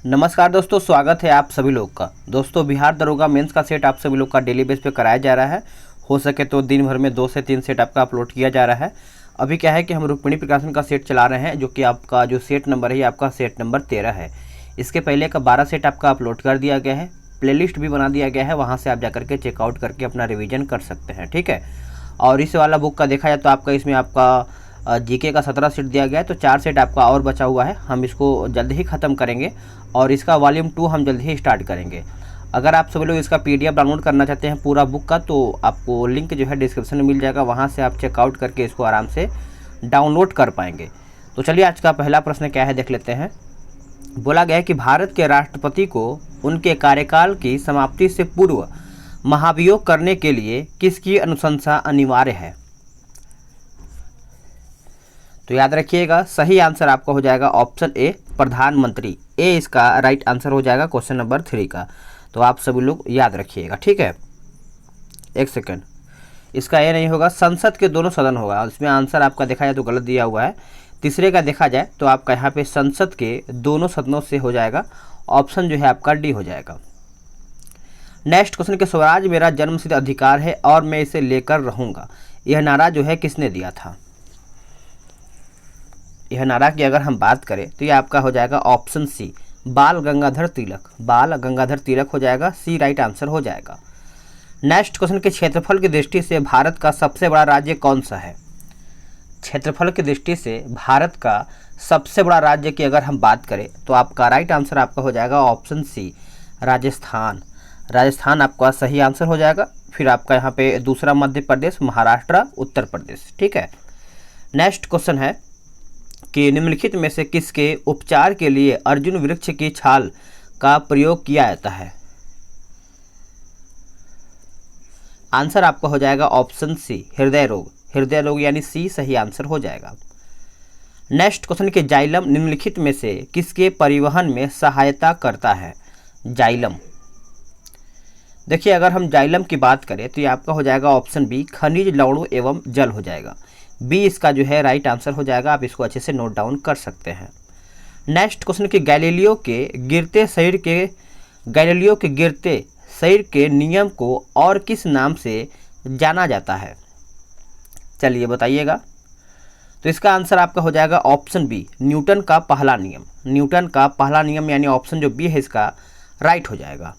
नमस्कार दोस्तों, स्वागत है आप सभी लोग का। दोस्तों, बिहार दरोगा मेंस का सेट आप सभी लोग का डेली बेस पे कराया जा रहा है। हो सके तो दिन भर में 2 से 3 सेट आपका अपलोड किया जा रहा है। अभी क्या है कि हम रुक्मिणी प्रकाशन का सेट चला रहे हैं, जो कि आपका जो सेट नंबर है आपका सेट नंबर 13 है। इसके पहले का 12 सेट आपका अपलोड कर दिया गया है, प्लेलिस्ट भी बना दिया गया है, वहाँ से आप जाकर के चेकआउट करके अपना रिविजन कर सकते हैं। ठीक है। और इस वाला बुक का देखा जाए तो आपका इसमें आपका जीके का 17 सेट दिया गया है, तो 4 सेट आपका और बचा हुआ है। हम इसको जल्द ही ख़त्म करेंगे और इसका वॉल्यूम 2 हम जल्द ही स्टार्ट करेंगे। अगर आप सभी लोग इसका पीडीएफ डाउनलोड करना चाहते हैं पूरा बुक का, तो आपको लिंक जो है डिस्क्रिप्शन में मिल जाएगा, वहाँ से आप चेकआउट करके इसको आराम से डाउनलोड कर पाएंगे। तो चलिए आज का पहला प्रश्न क्या है देख लेते हैं। बोला गया है कि भारत के राष्ट्रपति को उनके कार्यकाल की समाप्ति से पूर्व महाभियोग करने के लिए किसकी अनुशंसा अनिवार्य है? तो याद रखिएगा, सही आंसर आपका हो जाएगा ऑप्शन ए, प्रधानमंत्री। ए इसका राइट आंसर हो जाएगा क्वेश्चन नंबर 3 का। तो आप सभी लोग याद रखिएगा। ठीक है, एक सेकंड, इसका ए नहीं होगा, संसद के दोनों सदन होगा। इसमें आंसर आपका देखा जाए तो गलत दिया हुआ है। तीसरे का देखा जाए तो आपका यहाँ पे संसद के दोनों सदनों से हो जाएगा। ऑप्शन जो है आपका डी हो जाएगा। नेक्स्ट क्वेश्चन के स्वराज मेरा जन्मसिद्ध अधिकार है और मैं इसे लेकर रहूँगा, यह नारा जो है किसने दिया था? यह नारा की अगर हम बात करें तो ये आपका हो जाएगा ऑप्शन सी, बाल गंगाधर तिलक। बाल गंगाधर तिलक हो जाएगा, सी राइट आंसर हो जाएगा। नेक्स्ट क्वेश्चन के क्षेत्रफल की दृष्टि से भारत का सबसे बड़ा राज्य कौन सा है? क्षेत्रफल की दृष्टि से भारत का सबसे बड़ा राज्य की अगर हम बात करें तो आपका राइट आंसर आपका हो जाएगा ऑप्शन सी, राजस्थान। राजस्थान आपका सही आंसर हो जाएगा। फिर आपका यहाँ पे दूसरा मध्य प्रदेश, महाराष्ट्र, उत्तर प्रदेश। ठीक है। नेक्स्ट क्वेश्चन है कि निम्नलिखित में से किसके उपचार के लिए अर्जुन वृक्ष की छाल का प्रयोग किया जाता है? आंसर आपका हो जाएगा ऑप्शन सी, हृदय रोग। हृदय रोग यानी सी सही आंसर हो जाएगा। नेक्स्ट क्वेश्चन के जाइलम निम्नलिखित में से किसके परिवहन में सहायता करता है? जाइलम, देखिए अगर हम जाइलम की बात करें तो ये आपका हो जाएगा ऑप्शन बी, खनिज, लवणों एवं जल हो जाएगा। बी इसका जो है राइट आंसर हो जाएगा। आप इसको अच्छे से नोट डाउन कर सकते हैं। नेक्स्ट क्वेश्चन कि गैलीलियो के गिरते शरीर के नियम को और किस नाम से जाना जाता है? चलिए बताइएगा। तो इसका आंसर आपका हो जाएगा ऑप्शन बी, न्यूटन का पहला नियम। न्यूटन का पहला नियम यानी ऑप्शन जो बी है इसका राइट हो जाएगा।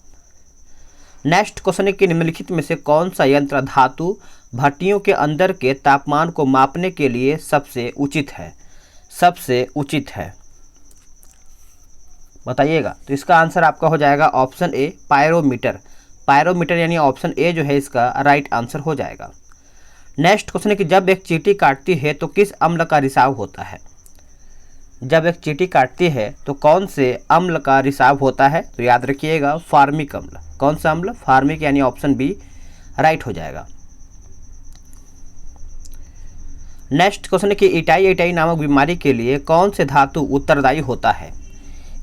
नेक्स्ट क्वेश्चन है कि निम्नलिखित में से कौन सा यंत्र धातु भट्टियों के अंदर के तापमान को मापने के लिए सबसे उचित है? सबसे उचित है, बताइएगा। तो इसका आंसर आपका हो जाएगा ऑप्शन ए, पायरोमीटर। पायरोमीटर यानी ऑप्शन ए जो है इसका राइट आंसर हो जाएगा। नेक्स्ट क्वेश्चन है कि जब एक चींटी काटती है तो किस अम्ल का रिसाव होता है? जब एक चींटी काटती है तो कौन से अम्ल का रिसाव होता है? तो याद रखिएगा, फार्मिक अम्ल। कौन सा अम्ल? फार्मिक यानी ऑप्शन बी राइट हो जाएगा। नेक्स्ट क्वेश्चन है कि इटाई नामक बीमारी के लिए कौन से धातु उत्तरदायी होता है?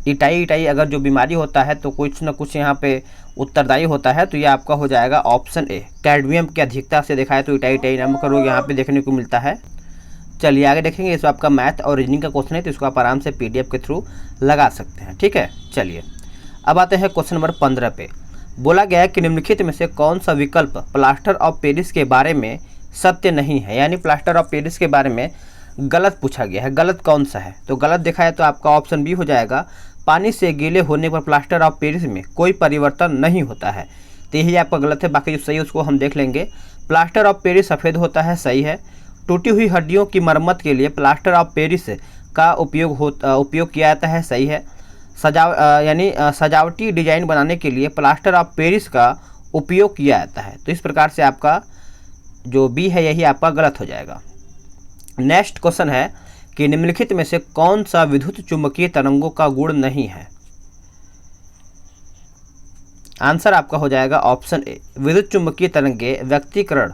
इटाई अगर जो बीमारी होता है तो कुछ न कुछ यहाँ पे उत्तरदायी होता है। तो ये आपका हो जाएगा ऑप्शन ए, कैडमियम की अधिकता से देखा है तो इटाई नामक रोग यहाँ पे देखने को मिलता है। चलिए आगे देखेंगे। इसमें आपका मैथ और रीजनिंग का क्वेश्चन है, तो इसको आप आराम से पीडीएफ के थ्रू लगा सकते हैं। ठीक है। चलिए अब आते हैं क्वेश्चन नंबर 15 पे। बोला गया है कि निम्नलिखित में से कौन सा विकल्प प्लास्टर ऑफ पेरिस के बारे में सत्य नहीं है? यानी प्लास्टर ऑफ पेरिस के बारे में गलत पूछा गया है। गलत कौन सा है? तो गलत देखा है तो आपका ऑप्शन बी हो जाएगा, पानी से गीले होने पर प्लास्टर ऑफ पेरिस में कोई परिवर्तन नहीं होता है। तो यही आपका गलत है। बाकी जो सही है उसको हम देख लेंगे। प्लास्टर ऑफ पेरिस सफ़ेद होता है, सही है। टूटी हुई हड्डियों की मरम्मत के लिए प्लास्टर ऑफ पेरिस का उपयोग किया जाता है, सही है। सजावटी डिजाइन बनाने के लिए प्लास्टर ऑफ पेरिस का उपयोग किया जाता है। तो इस प्रकार से आपका जो बी है यही आपका गलत हो जाएगा। नेक्स्ट क्वेश्चन है कि निम्नलिखित में से कौन सा विद्युत चुंबकीय तरंगों का गुण नहीं है? आंसर आपका हो जाएगा ऑप्शन ए, विद्युत चुंबकीय तरंगे व्यक्तीकरण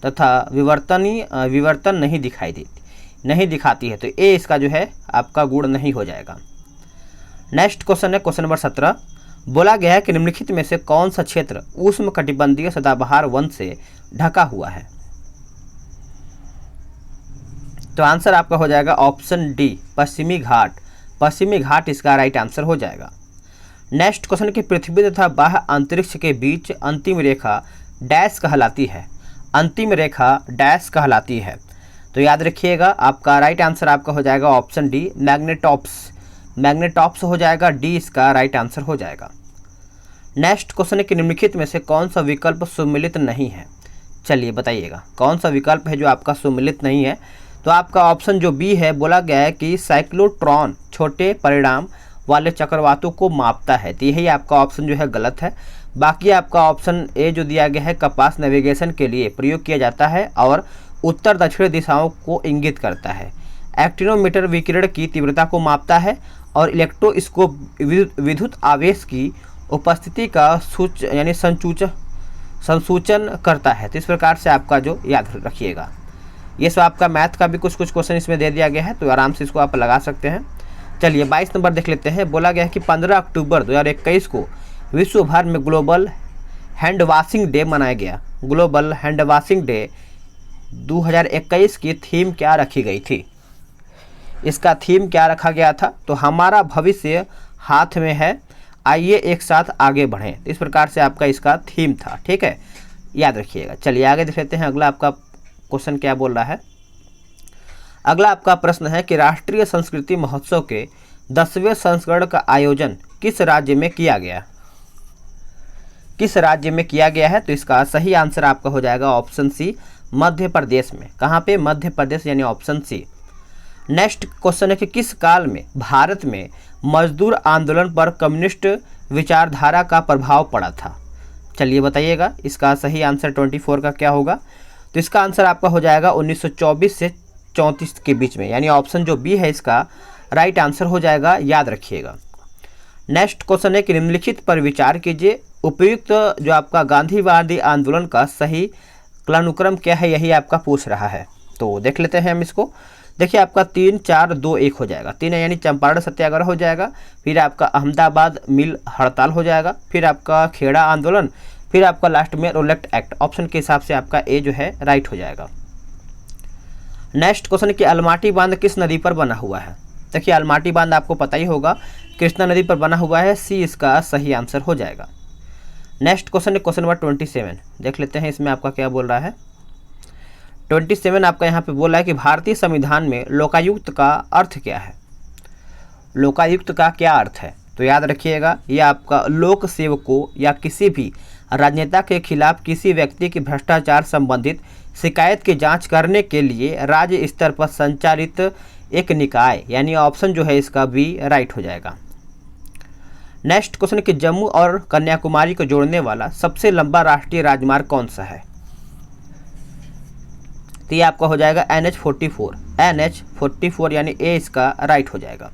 तथा विवर्तन नहीं दिखाती है। तो ए इसका जो है आपका गुण नहीं हो जाएगा। नेक्स्ट क्वेश्चन है क्वेश्चन नंबर 17। बोला गया है कि निम्नलिखित में से कौन सा क्षेत्र उष्णकटिबंधीय सदाबहार वन से ढका हुआ है? तो आंसर आपका हो जाएगा ऑप्शन डी, पश्चिमी घाट। पश्चिमी घाट इसका राइट आंसर हो जाएगा। नेक्स्ट क्वेश्चन कि पृथ्वी तथा बाह्य अंतरिक्ष के बीच अंतिम रेखा डैश कहलाती है। अंतिम रेखा डैश कहलाती है। तो याद रखिएगा, आपका राइट आंसर आपका हो जाएगा ऑप्शन डी, मैग्नेटॉप्स। मैग्नेटॉप्स हो जाएगा, डी इसका राइट आंसर हो जाएगा। नेक्स्ट क्वेश्चन है कि निम्नलिखित में से कौन सा विकल्प सुमेलित नहीं है। चलिए बताइएगा कौन सा विकल्प है जो आपका सुमेलित नहीं है। तो आपका ऑप्शन जो बी है, बोला गया है कि साइक्लोट्रॉन छोटे परिणाम वाले चक्रवातों को मापता है। तो यही आपका ऑप्शन जो है गलत है। बाकी आपका ऑप्शन ए जो दिया गया है, कपास नेविगेशन के लिए प्रयोग किया जाता है और उत्तर दक्षिण दिशाओं को इंगित करता है। एक्टिनोमीटर विकिरण की तीव्रता को मापता है और इलेक्ट्रोस्कोप विद्युत आवेश की उपस्थिति का संसूचन करता है। तो इस प्रकार से आपका जो याद रखिएगा। ये सब आपका मैथ का भी कुछ क्वेश्चन इसमें दे दिया गया है, तो आराम से इसको आप लगा सकते हैं। चलिए 22 नंबर देख लेते हैं। बोला गया है कि 15 अक्टूबर 2021 को विश्व भर में ग्लोबल हैंड वॉशिंग डे मनाया गया। ग्लोबल हैंड वॉशिंग डे 2021 की थीम क्या रखी गई थी। इसका थीम क्या रखा गया था, तो हमारा भविष्य हाथ में है, आइए एक साथ आगे बढ़ें। इस प्रकार से आपका इसका थीम था। ठीक है, याद रखिएगा। चलिए आगे देख लेते हैं। अगला आपका क्वेश्चन क्या बोल रहा है। अगला आपका प्रश्न है कि राष्ट्रीय संस्कृति महोत्सव के 10वें संस्करण का आयोजन किस राज्य में किया गया। किस राज्य में किया गया है, तो इसका सही आंसर आपका हो जाएगा ऑप्शन सी, मध्य प्रदेश में। कहाँ पे, मध्य प्रदेश, यानी ऑप्शन सी। नेक्स्ट क्वेश्चन है कि किस काल में भारत में मजदूर आंदोलन पर कम्युनिस्ट विचारधारा का प्रभाव पड़ा था। चलिए बताइएगा इसका सही आंसर 24 का क्या होगा। तो इसका आंसर आपका हो जाएगा 1924 से 34 के बीच में, यानी ऑप्शन जो बी है इसका राइट आंसर हो जाएगा। याद रखिएगा। नेक्स्ट क्वेश्चन है कि निम्नलिखित पर विचार कीजिए, उपयुक्त जो आपका गांधीवादी आंदोलन का सही कालानुक्रम क्या है, यही आपका पूछ रहा है। तो देख लेते हैं हम इसको। देखिए आपका 3, 4, 2, 1 हो जाएगा। 3 यानी चंपारण सत्याग्रह हो जाएगा, फिर आपका अहमदाबाद मिल हड़ताल हो जाएगा, फिर आपका खेड़ा आंदोलन, फिर आपका लास्ट में रोलेट एक्ट। ऑप्शन के हिसाब से आपका ए जो है राइट हो जाएगा। नेक्स्ट क्वेश्चन कि अलमाटी बांध किस नदी पर बना हुआ है। देखिए अलमाटी बांध आपको पता ही होगा, कृष्णा नदी पर बना हुआ है। सी इसका सही आंसर हो जाएगा। नेक्स्ट क्वेश्चन है क्वेश्चन नंबर 27। देख लेते हैं इसमें आपका क्या बोल रहा है। 27 आपका यहाँ पे बोला है कि भारतीय संविधान में लोकायुक्त का अर्थ क्या है। लोकायुक्त का क्या अर्थ है, तो याद रखिएगा, यह आपका लोक सेवकों या किसी भी राजनेता के खिलाफ किसी व्यक्ति की भ्रष्टाचार संबंधित शिकायत की जांच करने के लिए राज्य स्तर पर संचालित एक निकाय, यानी ऑप्शन जो है इसका बी राइट हो जाएगा। नेक्स्ट क्वेश्चन कि जम्मू और कन्याकुमारी को जोड़ने वाला सबसे लंबा राष्ट्रीय राजमार्ग कौन सा है। तो ये आपका हो जाएगा NH44। NH44 यानी ए इसका राइट हो जाएगा।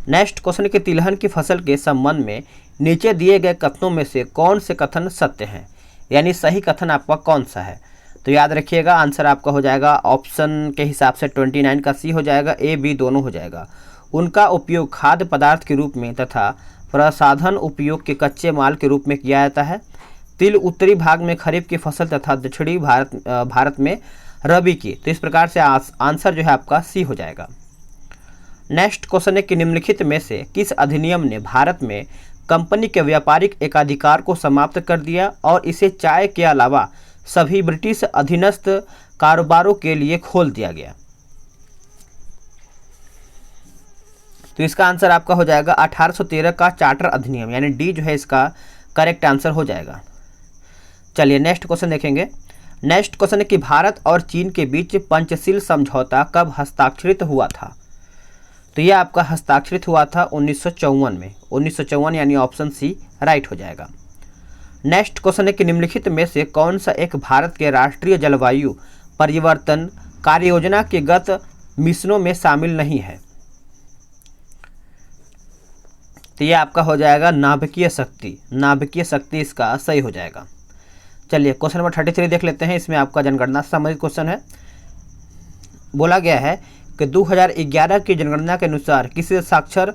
नेक्स्ट क्वेश्चन कि तिलहन की फसल के संबंध में नीचे दिए गए कथनों में से कौन से कथन सत्य हैं, यानी सही कथन आपका कौन सा है। तो याद रखिएगा आंसर आपका हो जाएगा ऑप्शन के हिसाब से 29 का सी हो जाएगा, ए बी दोनों हो जाएगा। उनका उपयोग खाद्य पदार्थ के रूप में तथा प्रसाधन उपयोग के कच्चे माल के रूप में किया जाता है। तिल उत्तरी भाग में खरीफ की फसल तथा दक्षिणी भारत में रबी की। तो इस प्रकार से आंसर जो है आपका सी हो जाएगा। नेक्स्ट क्वेश्चन है कि निम्नलिखित में से किस अधिनियम ने भारत में कंपनी के व्यापारिक एकाधिकार को समाप्त कर दिया और इसे चाय के अलावा सभी ब्रिटिश अधीनस्थ कारोबारों के लिए खोल दिया गया। तो इसका आंसर आपका हो जाएगा 1813 का चार्टर अधिनियम, यानी डी जो है इसका करेक्ट आंसर हो जाएगा। चलिए नेक्स्ट क्वेश्चन देखेंगे। नेक्स्ट क्वेश्चन है कि भारत और चीन के बीच पंचशील समझौता कब हस्ताक्षरित हुआ था। तो यह आपका हस्ताक्षरित हुआ था 1954 में। 1954 यानी ऑप्शन सी राइट हो जाएगा। नेक्स्ट क्वेश्चन है कि निम्नलिखित में से कौन सा एक भारत के राष्ट्रीय जलवायु परिवर्तन कार्य योजना के गत मिशनों में शामिल नहीं है। तो यह आपका हो जाएगा नाभिकीय शक्ति। नाभिकीय शक्ति इसका सही हो जाएगा। चलिए क्वेश्चन नंबर 33 देख लेते हैं। इसमें आपका जनगणना से संबंधित क्वेश्चन है। बोला गया है कि 2011 की जनगणना के अनुसार किसे साक्षर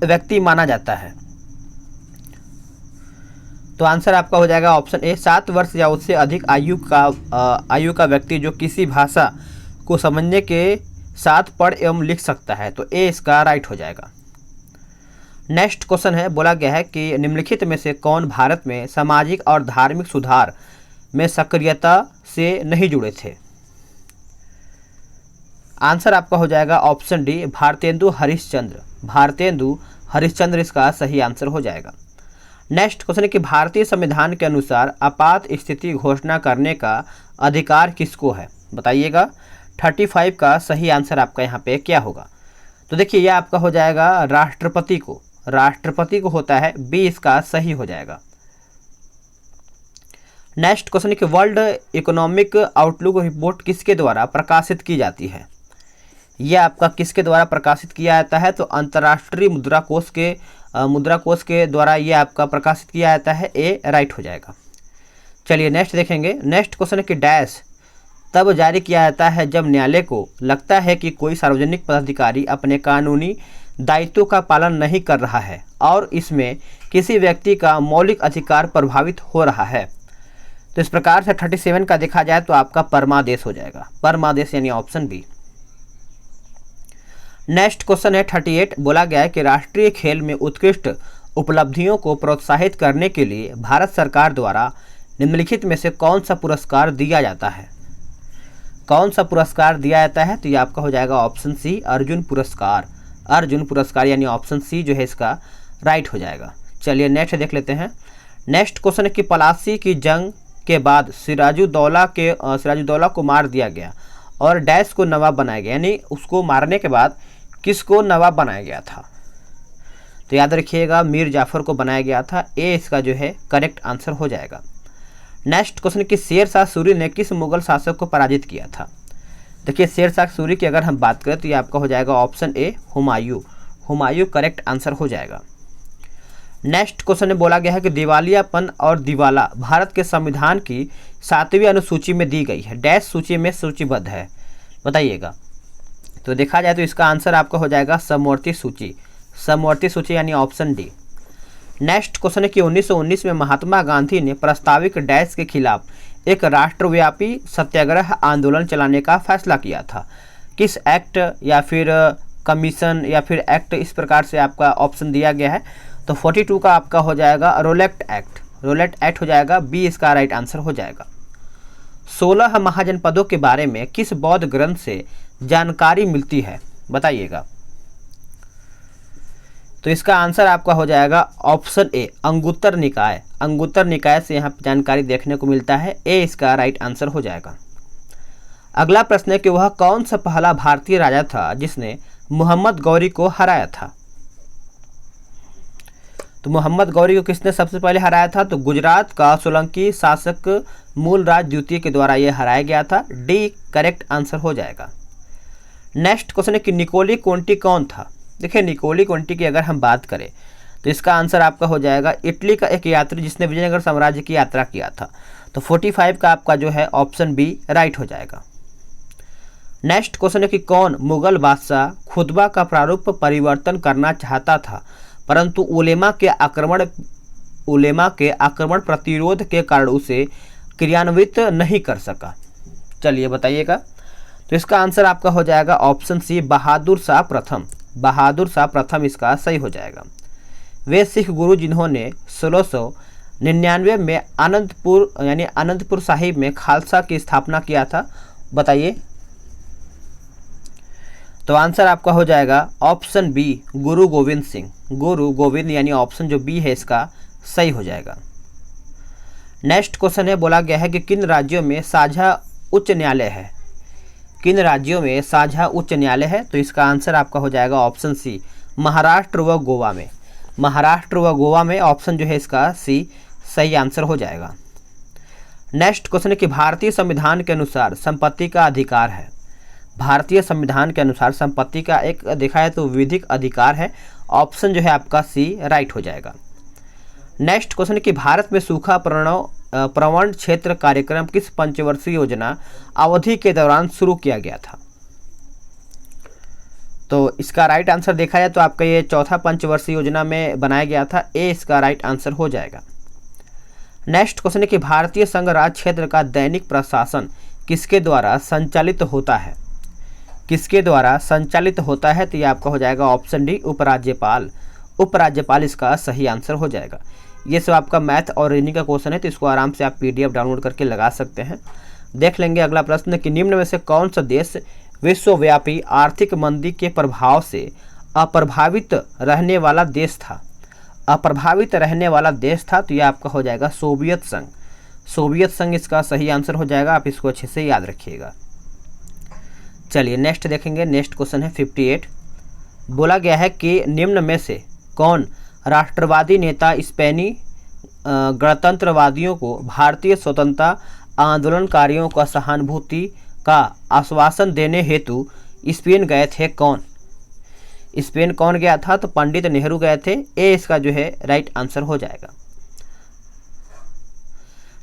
व्यक्ति माना जाता है। तो आंसर आपका हो जाएगा ऑप्शन ए, 7 वर्ष या उससे अधिक आयु का व्यक्ति जो किसी भाषा को समझने के साथ पढ़ एवं लिख सकता है, तो ए इसका राइट हो जाएगा। नेक्स्ट क्वेश्चन है, बोला गया है कि निम्नलिखित में से कौन भारत में सामाजिक और धार्मिक सुधार में सक्रियता से नहीं जुड़े थे। आंसर आपका हो जाएगा ऑप्शन डी, भारतेंदु हरिश्चंद्र। भारतेंदु हरिश्चंद्र इसका सही आंसर हो जाएगा। नेक्स्ट क्वेश्चन है कि भारतीय संविधान के अनुसार आपात स्थिति घोषणा करने का अधिकार किसको है, बताइएगा। 35 का सही आंसर आपका यहाँ पे क्या होगा, तो देखिए यह आपका हो जाएगा राष्ट्रपति को। राष्ट्रपति को होता है, बी इसका सही हो जाएगा। नेक्स्ट क्वेश्चन है कि वर्ल्ड इकोनॉमिक आउटलुक रिपोर्ट किसके द्वारा प्रकाशित की जाती है। यह आपका किसके द्वारा प्रकाशित किया जाता है, तो अंतर्राष्ट्रीय मुद्रा कोष के द्वारा यह आपका प्रकाशित किया जाता है, ए राइट हो जाएगा। चलिए नेक्स्ट देखेंगे। नेक्स्ट क्वेश्चन है कि डैश तब जारी किया जाता है जब न्यायालय को लगता है कि कोई सार्वजनिक पदाधिकारी अपने कानूनी दायित्वों का पालन नहीं कर रहा है और इसमें किसी व्यक्ति का मौलिक अधिकार प्रभावित हो रहा है। तो इस प्रकार से 37 का देखा जाए तो आपका परमादेश हो जाएगा। परमादेश यानी ऑप्शन बी। नेक्स्ट क्वेश्चन है 38, बोला गया है कि राष्ट्रीय खेल में उत्कृष्ट उपलब्धियों को प्रोत्साहित करने के लिए भारत सरकार द्वारा निम्नलिखित में से कौन सा पुरस्कार दिया जाता है। कौन सा पुरस्कार दिया जाता है, तो ये आपका हो जाएगा ऑप्शन सी, अर्जुन पुरस्कार। अर्जुन पुरस्कार यानी ऑप्शन सी जो है इसका राइट हो जाएगा। चलिए नेक्स्ट देख लेते हैं। नेक्स्ट क्वेश्चन है कि पलासी की जंग के बाद सिराजुद्दौला को मार दिया गया और डैश को नवाब बनाया गया, यानी उसको मारने के बाद किसको नवाब बनाया गया था, तो याद रखिएगा मीर जाफर को बनाया गया था। ए इसका जो है करेक्ट आंसर हो जाएगा। नेक्स्ट क्वेश्चन कि शेर शाह सूरी ने किस मुगल शासक को पराजित किया था। देखिए शेर शाह सूरी की अगर हम बात करें तो ये आपका हो जाएगा option A, Humayun. Humayun correct answer हो जाएगा। नेक्स्ट क्वेश्चन में बोला गया है कि दिवालियापन और दिवाला भारत के संविधान की 7वीं अनुसूची में दी गई है, डैश सूची में सूचीबद्ध है, बताइएगा। तो देखा जाए तो इसका आंसर आपका हो जाएगा समवर्ती सूची। समवर्ती सूची यानी ऑप्शन डी। नेक्स्ट क्वेश्चन है कि 1919 में महात्मा गांधी ने प्रस्तावित डैश के खिलाफ एक राष्ट्रव्यापी सत्याग्रह आंदोलन चलाने का फैसला किया था। किस एक्ट या फिर कमीशन या फिर एक्ट, इस प्रकार से आपका ऑप्शन दिया गया है। तो 42 का आपका हो जाएगा रोलेट एक्ट। रोलेट एक्ट हो जाएगा, बी इसका राइट आंसर हो जाएगा। 16 महाजनपदों के बारे में किस बौद्ध ग्रंथ से जानकारी मिलती है, बताइएगा। तो इसका आंसर आपका हो जाएगा ऑप्शन ए, अंगुत्तर निकाय। अंगुत्तर निकाय से यहाँ जानकारी देखने को मिलता है, ए इसका राइट आंसर हो जाएगा। अगला प्रश्न है कि वह कौन सा पहला भारतीय राजा था जिसने मोहम्मद गौरी को हराया था। तो मोहम्मद गौरी को किसने सबसे पहले हराया था, तो गुजरात का सोलंकी शासक मूलराज द्वितीय के द्वारा यह हराया गया था, डी करेक्ट आंसर हो जाएगा। नेक्स्ट क्वेश्चन है कि निकोली कोंटी कौन था। देखिए निकोली कोंटी की अगर हम बात करें तो इसका आंसर आपका हो जाएगा इटली का एक यात्री जिसने विजयनगर साम्राज्य की यात्रा किया था। तो 45 का आपका जो है ऑप्शन बी राइट हो जाएगा। नेक्स्ट क्वेश्चन है कि कौन मुगल बादशाह खुतबा का प्रारूप परिवर्तन करना चाहता था परंतु उलेमा के आक्रमण प्रतिरोध के कारण उसे क्रियान्वित नहीं कर सका। चलिए बताइएगा। तो इसका आंसर आपका हो जाएगा ऑप्शन सी, बहादुर शाह प्रथम। बहादुर शाह प्रथम इसका सही हो जाएगा। वे सिख गुरु जिन्होंने 1699 में आनंदपुर साहिब में खालसा की स्थापना किया था, बताइए। तो आंसर आपका हो जाएगा ऑप्शन बी, गुरु गोविंद सिंह। गुरु गोविंद यानी ऑप्शन जो बी है इसका सही हो जाएगा। नेक्स्ट क्वेश्चन है, बोला गया है कि किन राज्यों में साझा उच्च न्यायालय है। किन राज्यों में साझा उच्च न्यायालय है, तो इसका आंसर आपका हो जाएगा ऑप्शन सी, महाराष्ट्र व गोवा में। महाराष्ट्र व गोवा में ऑप्शन जो है इसका सी सही आंसर हो जाएगा। नेक्स्ट क्वेश्चन है कि भारतीय संविधान के अनुसार संपत्ति का अधिकार है। भारतीय संविधान के अनुसार संपत्ति का एक देखा है तो विधिक अधिकार है, ऑप्शन जो है आपका सी राइट हो जाएगा। नेक्स्ट क्वेश्चन है कि भारत में सूखा प्रवण क्षेत्र कार्यक्रम किस पंचवर्षीय योजना अवधि के दौरान शुरू किया गया था। तो इसका राइट आंसर देखा जाए तो आपका ये चौथा पंचवर्षीय योजना में बनाया गया था, ए इसका राइट आंसर हो जाएगा। नेक्स्ट क्वेश्चन है कि भारतीय संघ राज्य क्षेत्र का दैनिक प्रशासन किसके द्वारा संचालित होता है। किसके द्वारा संचालित होता है? तो ये आपका हो जाएगा ऑप्शन डी उपराज्यपाल। उपराज्यपाल इसका सही आंसर हो जाएगा। ये सब आपका मैथ और रीजनिंग का क्वेश्चन है, तो इसको आराम से आप PDF डाउनलोड करके लगा सकते हैं। देख लेंगे अगला प्रश्न कि निम्न में से कौन सा देश विश्वव्यापी आर्थिक मंदी के प्रभाव से अप्रभावित रहने वाला देश था? अप्रभावित रहने वाला देश था, तो यह आपका हो जाएगा सोवियत संघ। सोवियत संघ इसका सही आंसर हो जाएगा, आप इसको अच्छे से याद रखिएगा। चलिए नेक्स्ट देखेंगे। नेक्स्ट क्वेश्चन है 58। बोला गया है कि निम्न में से कौन राष्ट्रवादी नेता स्पेनी गणतंत्रवादियों को भारतीय स्वतंत्रता आंदोलनकारियों का सहानुभूति का आश्वासन देने हेतु स्पेन गए थे? कौन स्पेन कौन गया था? तो पंडित नेहरू गए थे। ए इसका जो है राइट आंसर हो जाएगा।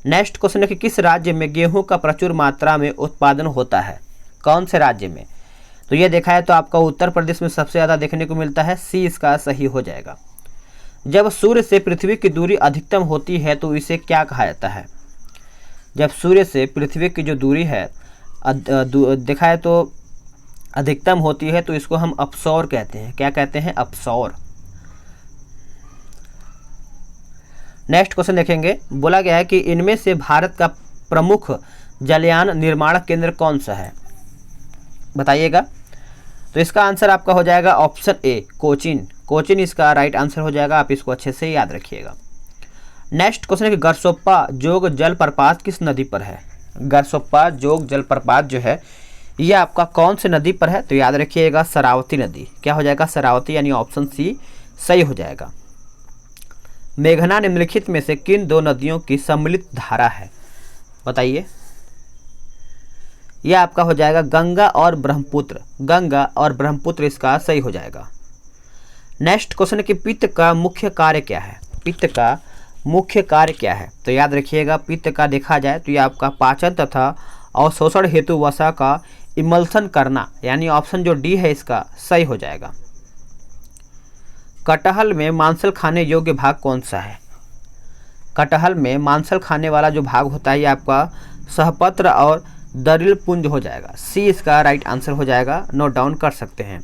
नेक्स्ट क्वेश्चन है कि किस राज्य में गेहूं का प्रचुर मात्रा में उत्पादन होता है? कौन से राज्य में? तो ये देखा है तो आपका उत्तर प्रदेश में सबसे ज़्यादा देखने को मिलता है। सी इसका सही हो जाएगा। जब सूर्य से पृथ्वी की दूरी अधिकतम होती है तो इसे क्या कहा जाता है? जब सूर्य से पृथ्वी की जो दूरी है देखा है तो अधिकतम होती है तो इसको हम अपसौर कहते हैं। क्या कहते हैं? अपसौर। नेक्स्ट क्वेश्चन देखेंगे। बोला गया है कि इनमें से भारत का प्रमुख जलयान निर्माण केंद्र कौन सा है? बताइएगा। तो इसका आंसर आपका हो जाएगा ऑप्शन ए कोचीन। कोचीन इसका राइट आंसर हो जाएगा, आप इसको अच्छे से याद रखिएगा। नेक्स्ट क्वेश्चन है कि गरसोप्पा जोग जलप्रपात किस नदी पर है? गरसोप्पा जोग जलप्रपात जो है ये आपका कौन से नदी पर है? तो याद रखिएगा शरावती नदी। क्या हो जाएगा? शरावती, यानी ऑप्शन सी सही हो जाएगा। मेघना निम्नलिखित में से किन दो नदियों की सम्मिलित धारा है? बताइए। यह आपका हो जाएगा गंगा और ब्रह्मपुत्र। गंगा और ब्रह्मपुत्र इसका सही हो जाएगा। नेक्स्ट क्वेश्चन है कि पित्त का मुख्य कार्य क्या है? पित्त का मुख्य कार्य क्या है? तो याद रखिएगा पित्त का देखा जाए तो यह आपका पाचन तथा अवशोषण हेतु वसा का इमल्सन करना, यानी ऑप्शन जो डी है इसका सही हो जाएगा। कटहल में मांसल खाने योग्य भाग कौन सा है? कटहल में मांसल खाने वाला जो भाग होता है ये आपका सहपत्र और दरिल पुंज हो जाएगा। सी इसका राइट आंसर हो जाएगा, नोट डाउन कर सकते हैं।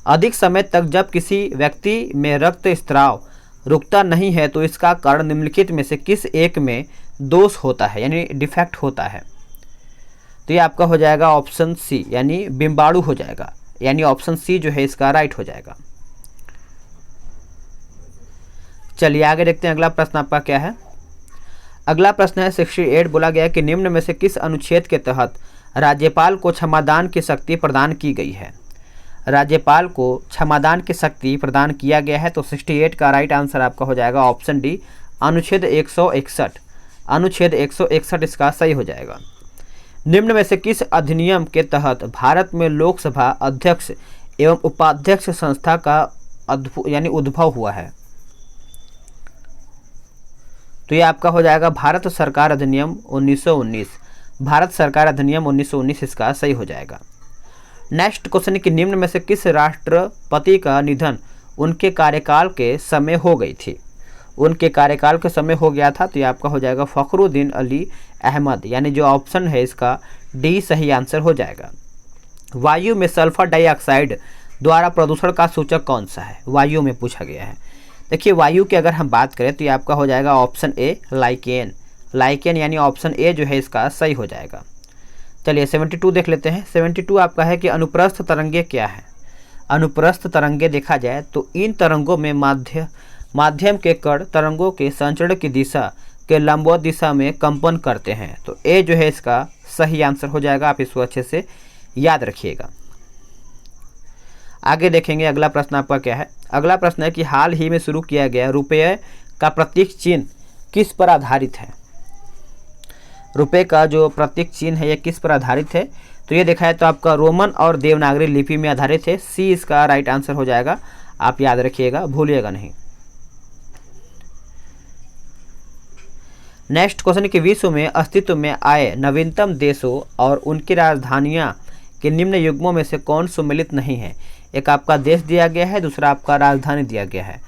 अधिक समय तक जब किसी व्यक्ति में रक्त स्राव रुकता नहीं है तो इसका कारण निम्नलिखित में से किस एक में दोष होता है, यानी डिफेक्ट होता है? तो ये आपका हो जाएगा ऑप्शन सी, यानी बिम्बाणु हो जाएगा, यानी ऑप्शन सी जो है इसका राइट हो जाएगा। चलिए आगे देखते हैं अगला प्रश्न आपका क्या है। अगला प्रश्न है 68। बोला गया है कि निम्न में से किस अनुच्छेद के तहत राज्यपाल को क्षमादान की शक्ति प्रदान की गई है? राज्यपाल को क्षमादान की शक्ति प्रदान किया गया है, तो 68 का राइट आंसर आपका हो जाएगा ऑप्शन डी अनुच्छेद 161। अनुच्छेद 161 इसका सही हो जाएगा। निम्न में से किस अधिनियम के तहत भारत में लोकसभा अध्यक्ष एवं उपाध्यक्ष संस्था का यानी उद्भव हुआ है? तो ये आपका हो जाएगा भारत सरकार अधिनियम 1919। भारत सरकार अधिनियम 1919 इसका सही हो जाएगा। नेक्स्ट क्वेश्चन है कि निम्न में से किस राष्ट्रपति का निधन उनके कार्यकाल के समय हो गई थी? उनके कार्यकाल के समय हो गया था, तो ये आपका हो जाएगा फखरुद्दीन अली अहमद, यानी जो ऑप्शन है इसका डी सही आंसर हो जाएगा। वायु में सल्फर डाइऑक्साइड द्वारा प्रदूषण का सूचक कौन सा है? वायु में पूछा गया है। देखिए वायु की अगर हम बात करें तो ये आपका हो जाएगा ऑप्शन ए लाइकेन। लाइकेन यानी ऑप्शन ए जो है इसका सही हो जाएगा। चलिए 72 देख लेते हैं। 72 आपका है कि अनुप्रस्थ तरंगे क्या है? अनुप्रस्थ तरंगे देखा जाए तो इन तरंगों में माध्यम के कण तरंगों के संचरण की दिशा के लंबवत दिशा में कंपन करते हैं, तो ए जो है इसका सही आंसर हो जाएगा, आप इसको अच्छे से याद रखिएगा। आगे देखेंगे अगला प्रश्न आपका क्या है। अगला प्रश्न है कि हाल ही में शुरू किया गया रुपये का प्रतीक चिन्ह किस पर आधारित है? रुपये का जो प्रतीक चिन्ह है ये किस पर आधारित है? तो ये देखा है तो आपका रोमन और देवनागरी लिपि में आधारित है। सी इसका राइट आंसर हो जाएगा, आप याद रखिएगा, भूलिएगा नहीं। नेक्स्ट क्वेश्चन कि विश्व में अस्तित्व में आए नवीनतम देशों और उनकी राजधानियां के निम्न युग्मों में से कौन सम्मिलित नहीं है? एक आपका देश दिया गया है, दूसरा आपका राजधानी दिया गया है।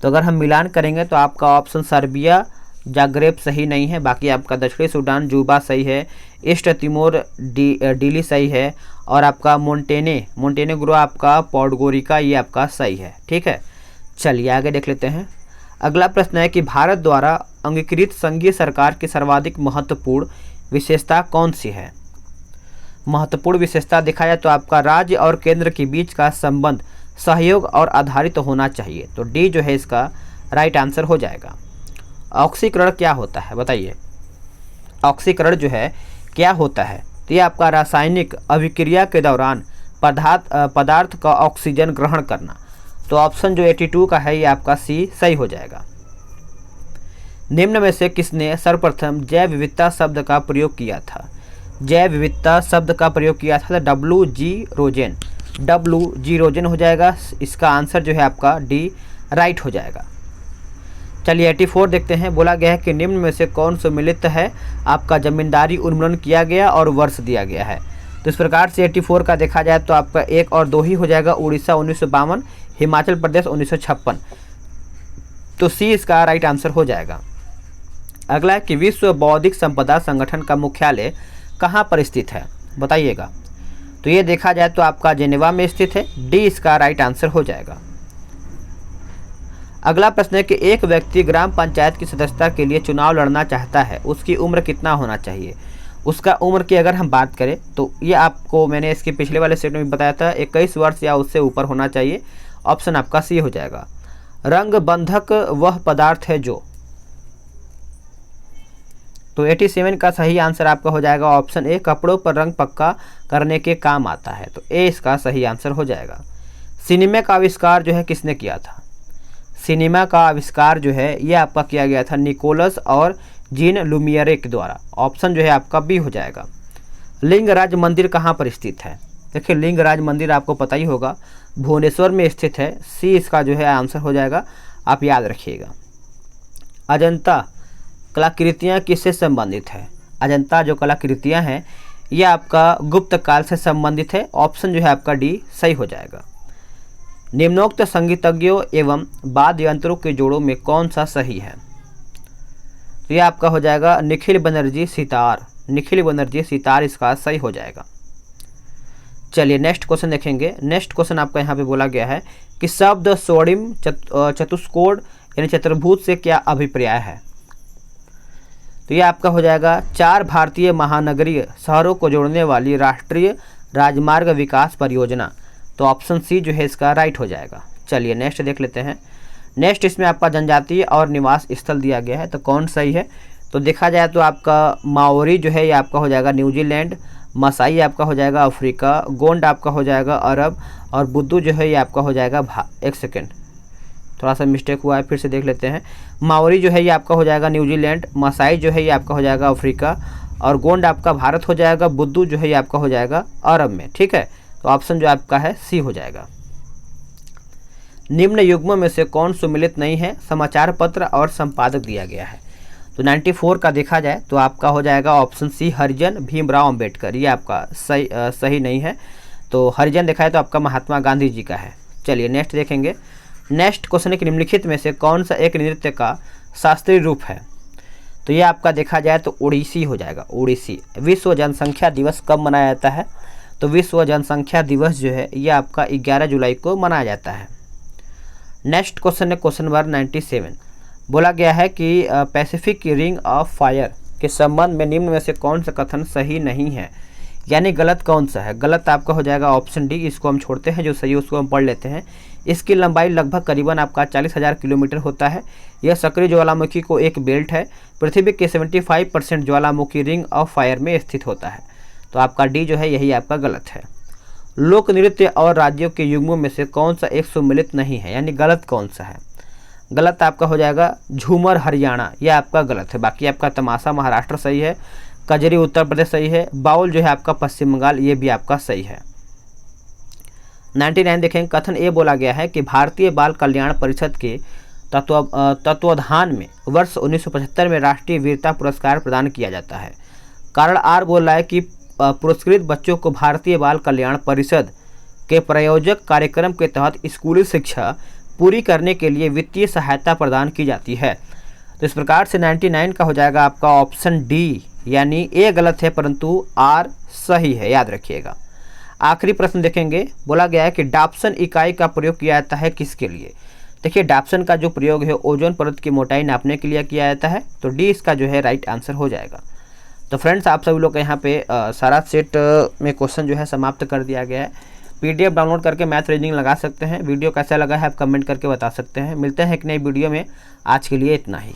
तो अगर हम मिलान करेंगे तो आपका ऑप्शन सर्बिया जागरेब सही नहीं है। बाकी आपका दक्षिणी सूडान जूबा सही है, ईस्ट तिमोर डिली सही है, और आपका मोंटेनेग्रो आपका पॉडगोरिका ये आपका सही है। ठीक है, चलिए आगे देख लेते हैं। अगला प्रश्न है कि भारत द्वारा अंगीकृत संघीय सरकार की सर्वाधिक महत्वपूर्ण विशेषता कौन सी है? महत्वपूर्ण विशेषता देखा जाए तो आपका राज्य और केंद्र के बीच का संबंध सहयोग और आधारित होना चाहिए। तो डी जो है इसका राइट आंसर हो जाएगा। ऑक्सीकरण क्या होता है बताइए? ऑक्सीकरण जो है क्या होता है? तो ये आपका रासायनिक अभिक्रिया के दौरान पदार्थ का ऑक्सीजन ग्रहण करना। तो ऑप्शन जो 82 का है ये आपका सी सही हो जाएगा। निम्न में से किसने सर्वप्रथम जैव विविधता शब्द का प्रयोग किया था? जैव विविधता शब्द का प्रयोग किया था W.G. रोजेन। W.G. रोजेन हो जाएगा। इसका आंसर जो है आपका डी राइट हो जाएगा। चलिए 84 देखते हैं। बोला गया है कि निम्न में से कौन सम्मिलित है आपका जमींदारी उन्मूलन किया गया और वर्ष दिया गया है। तो इस प्रकार से 84 का देखा जाए तो आपका 1 और 2 ही हो जाएगा। उड़ीसा 1952, हिमाचल प्रदेश 1956। तो सी इसका राइट आंसर हो जाएगा। अगला है कि विश्व बौद्धिक संपदा संगठन का मुख्यालय कहाँ पर स्थित है बताइएगा? तो ये देखा जाए तो आपका जेनेवा में स्थित है। डी इसका राइट आंसर हो जाएगा। अगला प्रश्न है कि एक व्यक्ति ग्राम पंचायत की सदस्यता के लिए चुनाव लड़ना चाहता है, उसकी उम्र कितना होना चाहिए? उसका उम्र की अगर हम बात करें तो ये आपको मैंने इसके पिछले वाले सेट में बताया था, 21 वर्ष या उससे ऊपर होना चाहिए। ऑप्शन आपका सी हो जाएगा। रंग बंधक वह पदार्थ है जो, तो 87 का सही आंसर आपका हो जाएगा ऑप्शन ए, कपड़ों पर रंग पक्का करने के काम आता है। तो ए इसका सही आंसर हो जाएगा। सिनेमा का आविष्कार जो है किसने किया था? सिनेमा का आविष्कार जो है ये आपका किया गया था निकोलस और जीन लुमियरे के द्वारा। ऑप्शन जो है आपका बी हो जाएगा। लिंगराज मंदिर कहाँ पर स्थित है? देखिए लिंगराज मंदिर आपको पता ही होगा, भुवनेश्वर में स्थित है। सी इसका जो है आंसर हो जाएगा, आप याद रखिएगा। अजंता कलाकृतियाँ किससे संबंधित है? अजंता जो कलाकृतियाँ हैं ये आपका गुप्त काल से संबंधित है। ऑप्शन जो है आपका डी सही हो जाएगा। निम्नोक्त संगीतज्ञों एवं वाद्य यंत्रों के जोड़ों में कौन सा सही है? तो ये आपका हो जाएगा निखिल बनर्जी सितार। निखिल बनर्जी सितार इसका सही हो जाएगा। चलिए नेक्स्ट क्वेश्चन देखेंगे। नेक्स्ट क्वेश्चन आपका यहाँ पे बोला गया है कि शब्द स्वर्णिम चतुष्कोण यानी चतुर्भुज से क्या अभिप्राय है? तो ये आपका हो जाएगा 4 भारतीय महानगरीय शहरों को जोड़ने वाली राष्ट्रीय राजमार्ग विकास परियोजना। तो ऑप्शन सी जो है इसका राइट हो जाएगा। चलिए नेक्स्ट देख लेते हैं। नेक्स्ट इसमें आपका जनजातीय और निवास स्थल दिया गया है, तो कौन सही है? तो देखा जाए तो आपका माओरी जो है ये आपका हो जाएगा न्यूजीलैंड, मसाई आपका हो जाएगा अफ्रीका, गोंड आपका हो जाएगा अरब, और बुद्धू जो है ये आपका हो जाएगा एक सेकेंड थोड़ा सा मिस्टेक हुआ है, फिर से देख लेते हैं। माओरी जो है ये आपका हो जाएगा न्यूजीलैंड, मसाई जो है ये आपका हो जाएगा अफ्रीका, और गोंड आपका भारत हो जाएगा, बुद्धू जो है ये आपका हो जाएगा अरब में। ठीक है, तो ऑप्शन जो आपका है सी हो जाएगा। निम्न युग्मों में से कौन सम्मिलित नहीं है? समाचार पत्र और संपादक दिया गया है। तो 94 का देखा जाए तो आपका हो जाएगा ऑप्शन सी हरिजन भीमराव अंबेडकर। ये आपका सही नहीं है। तो हरिजन देखा है तो आपका महात्मा गांधी जी का है। चलिए नेक्स्ट देखेंगे। नेक्स्ट क्वेश्चन एक निम्नलिखित में से कौन सा एक नृत्य का शास्त्रीय रूप है? तो ये आपका देखा जाए तो ओडिसी हो जाएगा। ओडिसी। विश्व जनसंख्या दिवस कब मनाया जाता है? तो विश्व जनसंख्या दिवस जो है ये आपका 11 जुलाई को मनाया जाता है। नेक्स्ट क्वेश्चन है क्वेश्चन नंबर 97। बोला गया है कि पैसिफिक रिंग ऑफ फायर के संबंध में निम्न में से कौन सा कथन सही नहीं है, यानी गलत कौन सा है? गलत आपका हो जाएगा ऑप्शन डी, इसको हम छोड़ते हैं, जो सही है उसको हम पढ़ लेते हैं। इसकी लंबाई लगभग करीबन आपका 40,000 किलोमीटर होता है। यह सक्रिय ज्वालामुखी को एक बेल्ट है। पृथ्वी के 75% ज्वालामुखी रिंग ऑफ फायर में स्थित होता है। तो आपका डी जो है यही आपका गलत है। लोक नृत्य और राज्यों के युग्मों में से कौन सा एक सम्मिलित नहीं है, यानी गलत कौन सा है? गलत आपका हो जाएगा झूमर हरियाणा, यह आपका गलत है। बाकी आपका तमाशा महाराष्ट्र सही है, कजरी उत्तर प्रदेश सही है, बाउल जो है आपका पश्चिम बंगाल, ये भी आपका सही है। 99 देखेंगे। कथन ए बोला गया है कि भारतीय बाल कल्याण परिषद के तत्वाधान में वर्ष 1975 में राष्ट्रीय वीरता पुरस्कार प्रदान किया जाता है। कारण आर बोल रहा है कि पुरस्कृत बच्चों को भारतीय बाल कल्याण परिषद के प्रायोजक कार्यक्रम के तहत स्कूली शिक्षा पूरी करने के लिए वित्तीय सहायता प्रदान की जाती है। तो इस प्रकार से 99 का हो जाएगा आपका ऑप्शन डी, यानी ए गलत है परंतु आर सही है, याद रखिएगा। आखिरी प्रश्न देखेंगे, बोला गया है कि डाप्सन इकाई का प्रयोग किया जाता है किसके लिए। देखिए डाप्सन का जो प्रयोग है ओजोन परत की मोटाई नापने के लिए किया जाता है, तो डी इसका जो है राइट आंसर हो जाएगा। तो फ्रेंड्स आप सभी लोग यहाँ पे सारा सेट में क्वेश्चन जो है समाप्त कर दिया गया है। पीडीएफ डाउनलोड करके मैथ रीजनिंग लगा सकते हैं। वीडियो कैसा लगा है आप कमेंट करके बता सकते हैं। मिलते हैं एक नई वीडियो में, आज के लिए इतना ही।